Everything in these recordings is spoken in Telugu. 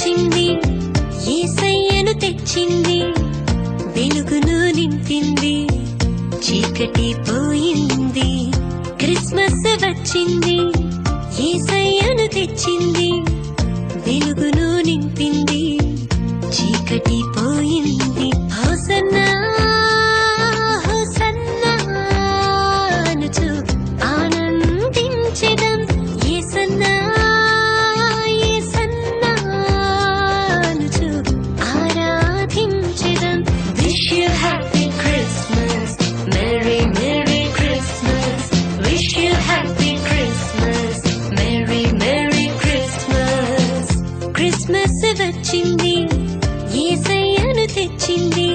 వచ్చింది, యేసయ్యను తెచ్చింది, వెలుగును నింపింది, చీకటి పోయింది. క్రిస్మస్ వచ్చింది, యేసయ్యను తెచ్చింది, వెలుగును నింపింది, చీకటి పోయింది. హోసన్నా హోసన్నా అనుచు ఆనందించెదం, యేసన్నా యేసన్నా అనుచు ఆరాధించెదం. Wish you happy Christmas, merry merry Christmas. Wish you happy Christmas, merry merry Christmas. Christmas వచ్చింది, యేసయ్యను తెచ్చింది,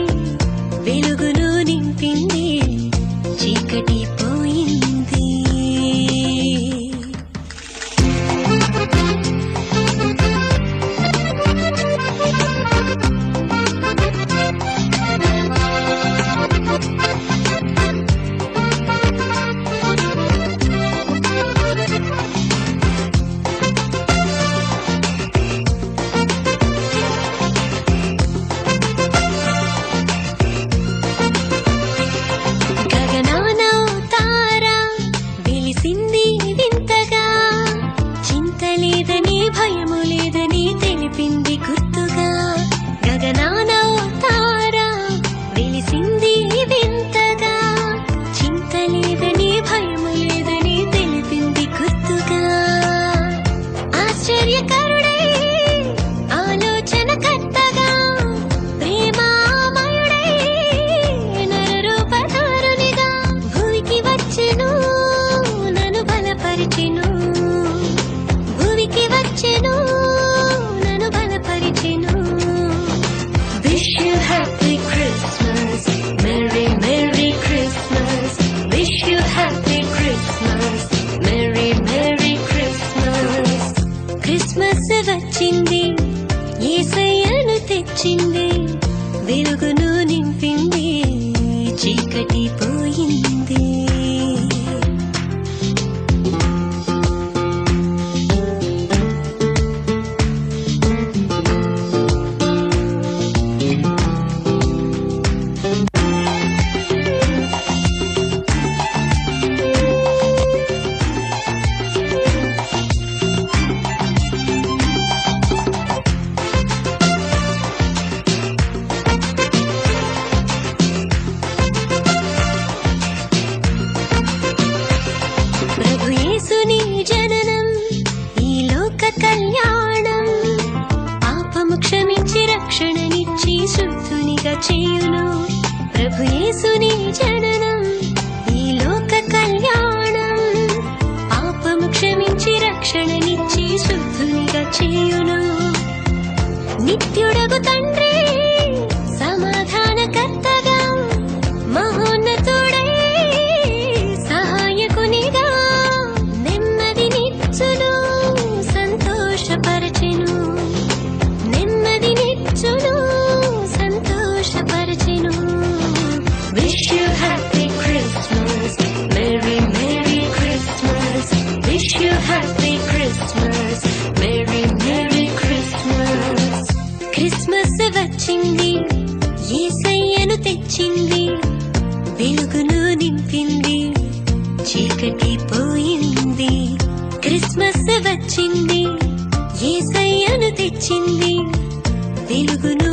వెలుగును నింపింది, చీకటి పోయింది. లేదని భయము లేదని తెలిపింది గుర్తుగా. గగనాన తార వెలిసింది వింతగా, చింత లేదని భయము లేదని తెలిపింది గుర్తుగా. ఆశ్చర్యకరుడై ఆలోచన కర్తగా, ప్రేమామయుడై నరరూపధారునిగా భూమికి వచ్చెను, నన్ను బలపరిచెను, వచ్చెను, నన్ను బలపరిచెను. Wish you happy Christmas, merry merry Christmas. Wish you happy Christmas, merry merry Christmas. Christmas వచ్చింది, యేసయ్యను తెచ్చింది, వెలుగును నింపింది, చీకటి పోయింది. జననం ఈ లోక కళ్యాణం, పాపము క్షమించి రక్షణనిచ్చి శుద్ధునిగా చేయును. ప్రభు యేసుని జననం ఈ లోక కళ్యాణం, పాపము క్షమించి రక్షణనిచ్చి శుద్ధునిగా చేయును. నిత్యుడగు తండ్రి సమాధానకర్తగా, మహోన్నతుడై సహాయకునిగా సంతోషపరచెను, నెమ్మదినిచ్చును, సంతోషపరచెను. Wish you happy Christmas, merry merry Christmas. Wish you happy Christmas, merry merry Christmas. Christmas వచ్చింది, యేసయ్యను తెచ్చింది, వెలుగును నింపింది, చీకటి పోయింది. క్రిస్మస్ వచ్చింది, యేసయ్యను తెచ్చింది, వెలుగును